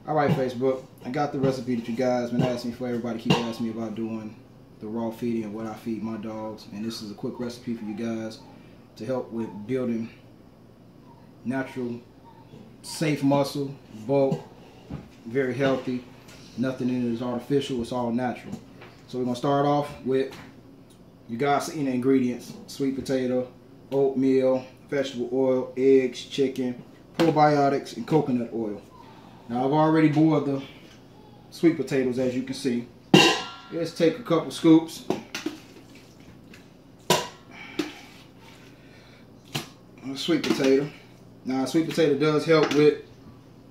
Alright, Facebook, I got the recipe that you guys been asking me for. Everybody keep asking me about doing the raw feeding and what I feed my dogs. And this is a quick recipe for you guys to help with building natural, safe muscle, bulk, very healthy. Nothing in it is artificial, it's all natural. So we're going to start off with, you guys seen the ingredients: sweet potato, oatmeal, vegetable oil, eggs, chicken, probiotics, and coconut oil. Now I've already boiled the sweet potatoes, as you can see. Let's take a couple scoops of sweet potato. Now sweet potato does help with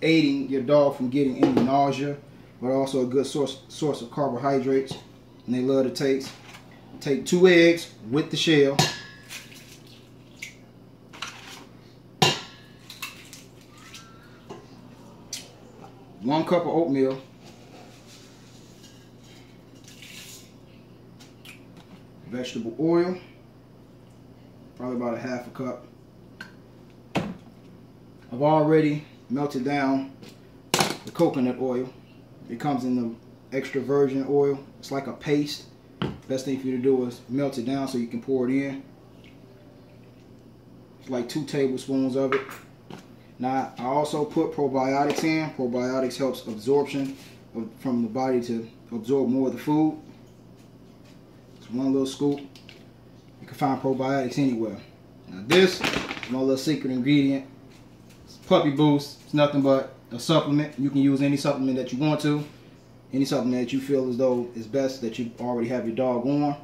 aiding your dog from getting any nausea, but also a good source of carbohydrates, and they love the taste. Take 2 eggs with the shell. One cup of oatmeal. Vegetable oil, probably about a half a cup. I've already melted down the coconut oil. It comes in the extra virgin oil. It's like a paste. Best thing for you to do is melt it down so you can pour it in. It's like 2 tablespoons of it. Now I also put probiotics in. Probiotics helps absorption from the body to absorb more of the food. It's 1 little scoop. You can find probiotics anywhere. Now this is my little secret ingredient. It's Puppy Boost. It's nothing but a supplement. You can use any supplement that you want to. Any supplement that you feel as though is best, that you already have your dog on.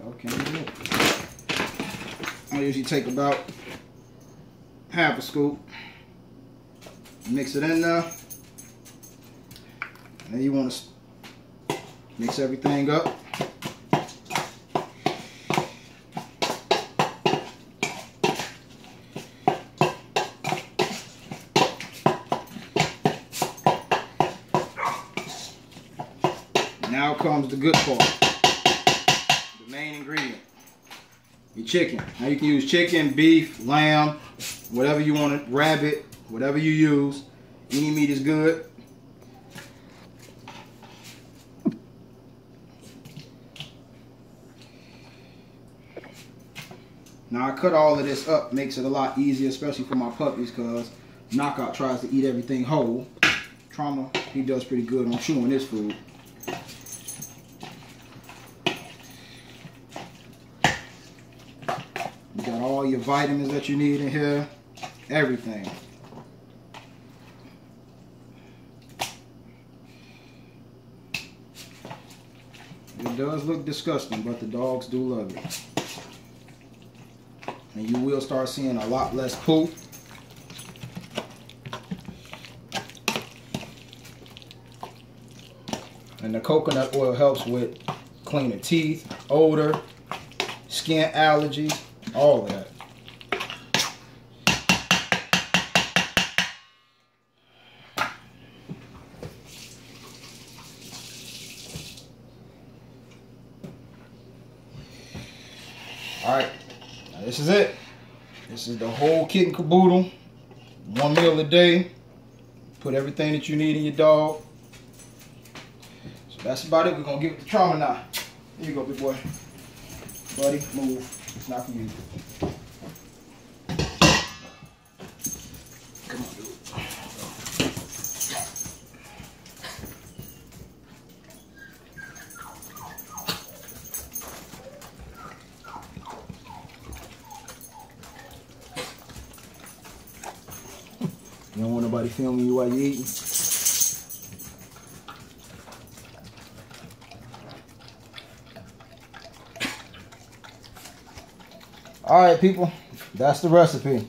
Okay. I usually take about half a scoop, mix it in there, and then you want to mix everything up. Now comes the good part, the main ingredient. Your chicken. Now you can use chicken, beef, lamb, whatever you want it, rabbit, whatever you use. Any meat is good. Now I cut all of this up, makes it a lot easier, especially for my puppies, because Knockout tries to eat everything whole. Trauma, he does pretty good on chewing his food. You got all your vitamins that you need in here, everything. It does look disgusting, but the dogs do love it. And you will start seeing a lot less poop. And the coconut oil helps with cleaning teeth, odor, skin allergies, all of that. Alright, now this is it. This is the whole kit and caboodle. 1 meal a day. Put everything that you need in your dog. So that's about it. We're going to give it to Trauma now. Here you go, big boy. Buddy, move. It's not for you. Come on, dude. You don't want nobody filming you while you're eating. Alright, people, that's the recipe.